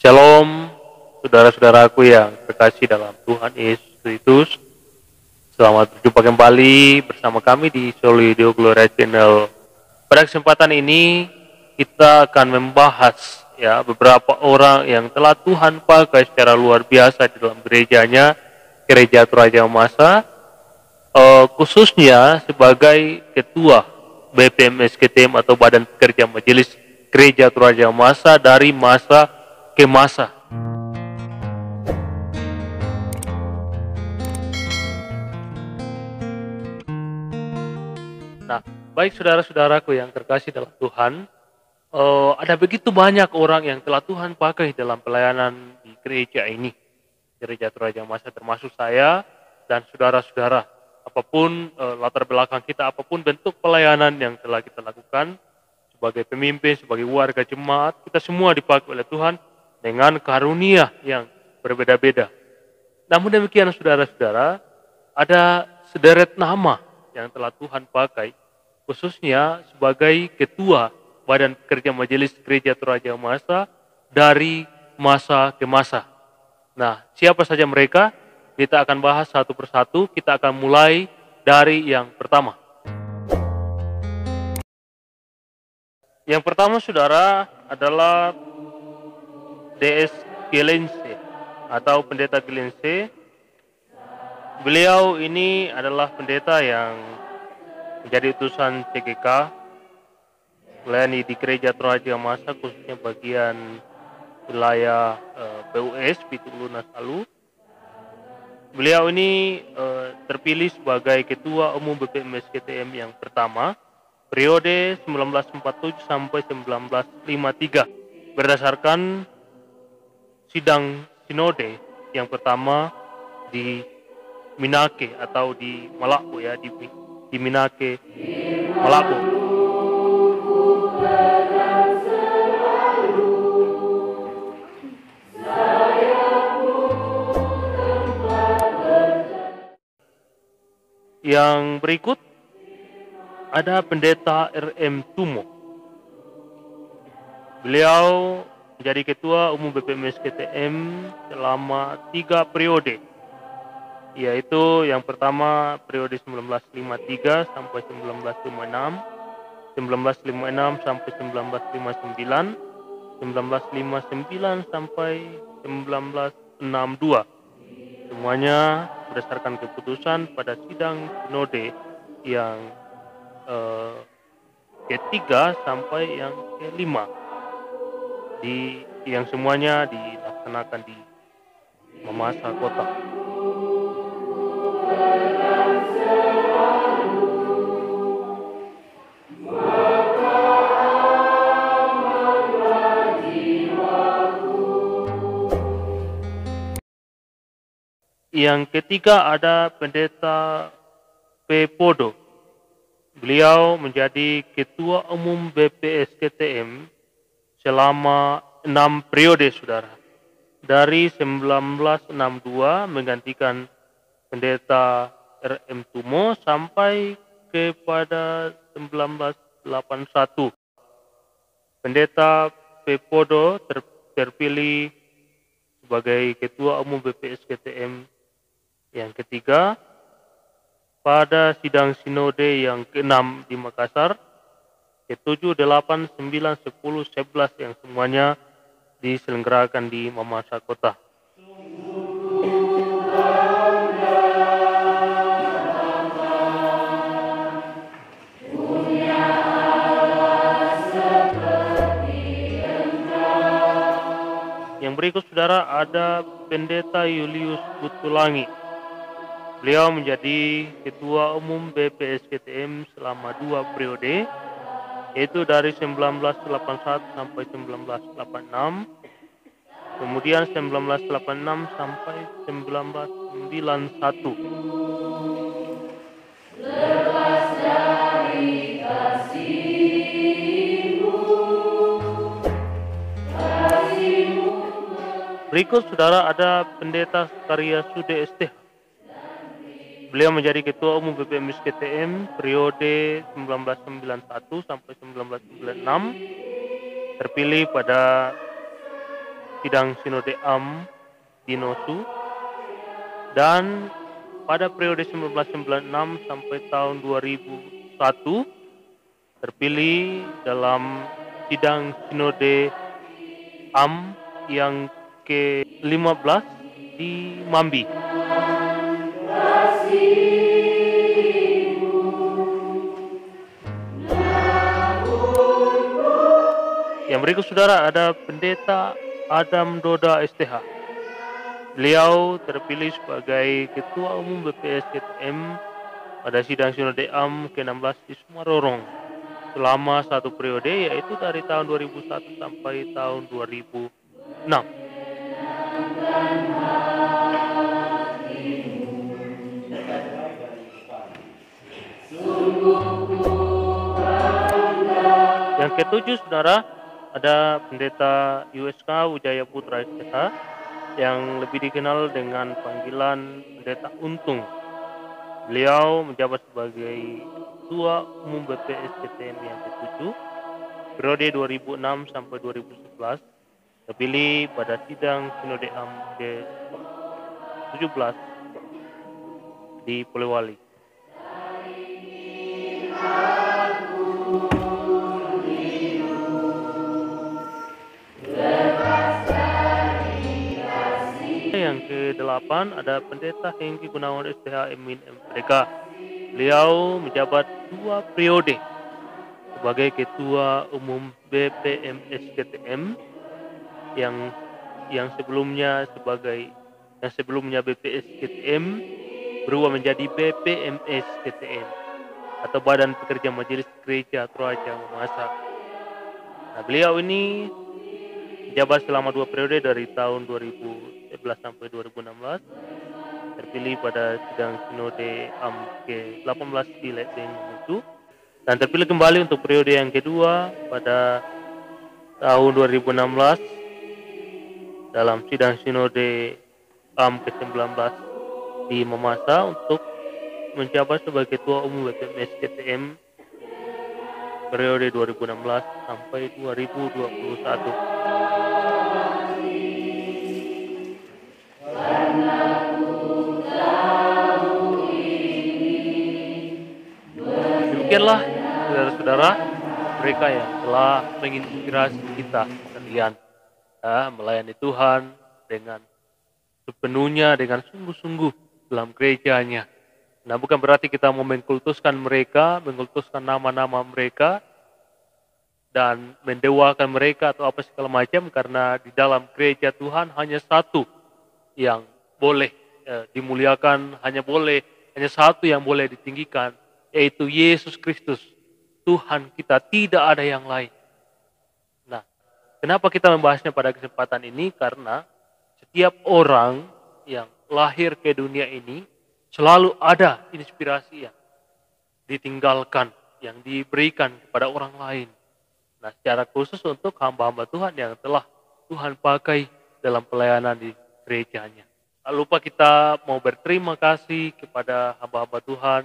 Shalom, saudara-saudaraku yang terkasih dalam Tuhan Yesus Kristus. Selamat berjumpa kembali bersama kami di Solido Gloria Channel. Pada kesempatan ini kita akan membahas beberapa orang yang telah Tuhan pakai secara luar biasa di dalam gerejanya, Gereja Toraja Masa, khususnya sebagai ketua BPMS KTM atau Badan Pekerja Majelis Gereja Toraja Masa dari masa ke masa. Nah, baik saudara-saudaraku yang terkasih dalam Tuhan, ada begitu banyak orang yang telah Tuhan pakai dalam pelayanan di gereja ini, Gereja Toraja Masa, termasuk saya dan saudara-saudara. Apapun latar belakang kita, apapun bentuk pelayanan yang telah kita lakukan sebagai pemimpin, sebagai warga jemaat, kita semua dipakai oleh Tuhan dengan karunia yang berbeda-beda. Namun demikian saudara-saudara, ada sederet nama yang telah Tuhan pakai, khususnya sebagai ketua Badan Pekerja Majelis Gereja Toraja Masa dari masa ke masa. Nah, siapa saja mereka? Kita akan bahas satu persatu. Kita akan mulai dari yang pertama. Yang pertama saudara adalah DS Gelense atau Pendeta Gelense. Beliau ini adalah pendeta yang menjadi utusan CGK melayani di Gereja Toraja Masa, khususnya bagian wilayah PUS Pitu Nasalu. Beliau ini terpilih sebagai Ketua Umum BPMS KTM yang pertama periode 1947 sampai 1953 berdasarkan sidang sinode yang pertama di Minake atau di Malabo di Minake Malabo. Yang berikut ada Pendeta RM Tumo. Beliau menjadi Ketua Umum BPMS KTM selama 3 periode, yaitu yang pertama periode 1953 sampai 1956, 1956 sampai 1959, 1959 sampai 1962. Semuanya berdasarkan keputusan pada sidang sinode yang ketiga sampai yang kelima, yang semuanya dilaksanakan di Mamasa Kota. Yang ketiga ada Pendeta P. Podo. Beliau menjadi Ketua Umum BPS KTM selama 6 periode saudara. Dari 1962 menggantikan Pendeta RM Tumo sampai kepada 1981. Pendeta P. Podo terpilih sebagai Ketua Umum BPS KTM yang ketiga pada sidang sinode yang ke-6 di Makassar, ke-7, 8, 9, 10, 11 yang semuanya diselenggarakan di Mamasa Kota. Yang berikut saudara ada Pendeta Julius Butulangi. Beliau menjadi Ketua Umum BPS KTM selama 2 periode, yaitu dari 1981 sampai 1986, kemudian 1986 sampai 1991. Berikut saudara ada Pendeta Karya Sude STH. Beliau menjadi Ketua Umum BPMS KTM periode 1991 sampai 1996, terpilih pada sidang Sinode Am di Nosu, dan pada periode 1996 sampai tahun 2001 terpilih dalam sidang Sinode Am yang ke-15 di Mambi. Yang berikut saudara, ada Pendeta Adam Doda STH. Beliau terpilih sebagai Ketua Umum BPS KTM pada sidang Sinode Am ke-16 di Sumarorong selama satu periode, yaitu dari tahun 2001 sampai tahun 2006. Yang ketujuh saudara, ada Pendeta USK Wijaya Putra STH yang lebih dikenal dengan panggilan Pendeta Untung. Beliau menjabat sebagai Ketua Umum BPS KTM yang ke-7 periode 2006 sampai 2011, terpilih pada sidang Sinode Am ke-17 di Polewali. Yang ke-8 ada Pendeta Hengki Gunawan STH Emin MPDK. Beliau menjabat 2 periode sebagai Ketua Umum BPMS KTM yang sebelumnya BPS KTM berubah menjadi BPMS KTM atau Badan Pekerja Majelis Gereja Toraja Mamasa. Nah, beliau ini menjabat selama 2 periode dari tahun 2011 sampai 2016, terpilih pada sidang Sinode Am ke-18 di Lepeng Mutu, dan terpilih kembali untuk periode yang kedua pada tahun 2016 dalam sidang Sinode Am ke-19 di Mamasa untuk menjabat sebagai Ketua Umum BPMS KTM periode 2016 sampai 2021. Demikianlah saudara-saudara, mereka yang telah menginspirasi kita sekalian melayani Tuhan dengan sepenuhnya, dengan sungguh-sungguh dalam gerejanya. Nah, bukan berarti kita mau mengkultuskan mereka, mengkultuskan nama-nama mereka, dan mendewakan mereka atau apa segala macam, karena di dalam gereja Tuhan hanya satu yang boleh dimuliakan, hanya satu yang boleh ditinggikan, yaitu Yesus Kristus, Tuhan kita, tidak ada yang lain. Nah, kenapa kita membahasnya pada kesempatan ini? Karena setiap orang yang lahir ke dunia ini selalu ada inspirasi yang ditinggalkan, yang diberikan kepada orang lain. Nah, secara khusus untuk hamba-hamba Tuhan yang telah Tuhan pakai dalam pelayanan di gerejanya. Tak lupa kita mau berterima kasih kepada hamba-hamba Tuhan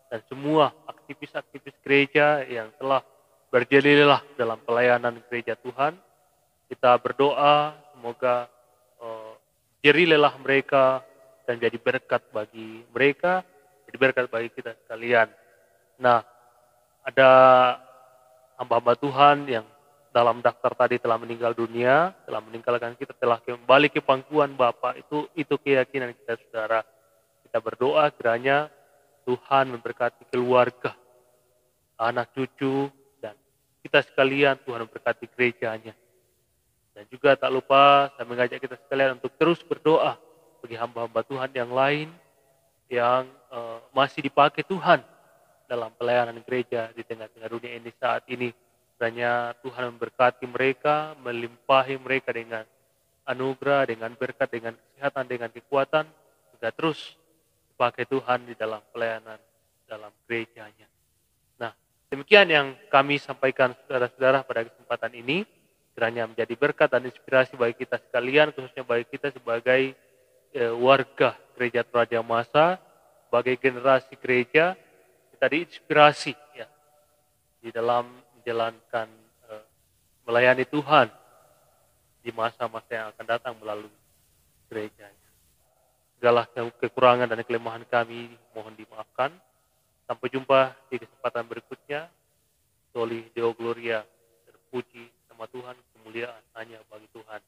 dan semua aktivis-aktivis gereja yang telah berjelilah dalam pelayanan gereja Tuhan. Kita berdoa semoga jerilah mereka dan jadi berkat bagi mereka, jadi berkat bagi kita sekalian. Nah, ada hamba-hamba Tuhan yang dalam daftar tadi telah meninggal dunia, telah meninggalkan kita, telah kembali ke pangkuan Bapa. Itu keyakinan kita, saudara. Kita berdoa kiranya Tuhan memberkati keluarga, anak cucu, dan kita sekalian. Tuhan memberkati gerejanya. Dan juga tak lupa saya mengajak kita sekalian untuk terus berdoa bagi hamba-hamba Tuhan yang lain yang masih dipakai Tuhan dalam pelayanan gereja di tengah-tengah dunia ini saat ini. Kiranya Tuhan memberkati mereka, melimpahi mereka dengan anugerah, dengan berkat, dengan kesehatan, dengan kekuatan, juga terus dipakai Tuhan di dalam pelayanan dalam gerejanya. Nah, demikian yang kami sampaikan saudara-saudara pada kesempatan ini. Kiranya menjadi berkat dan inspirasi bagi kita sekalian, khususnya bagi kita sebagai warga Gereja Toraja Masa, sebagai generasi gereja, kita diinspirasi ya, di dalam menjalankan melayani Tuhan di masa-masa yang akan datang melalui gerejanya. Segala kekurangan dan kelemahan kami mohon dimaafkan. Sampai jumpa di kesempatan berikutnya. Soli Deo Gloria, terpuji nama Tuhan, kemuliaan hanya bagi Tuhan.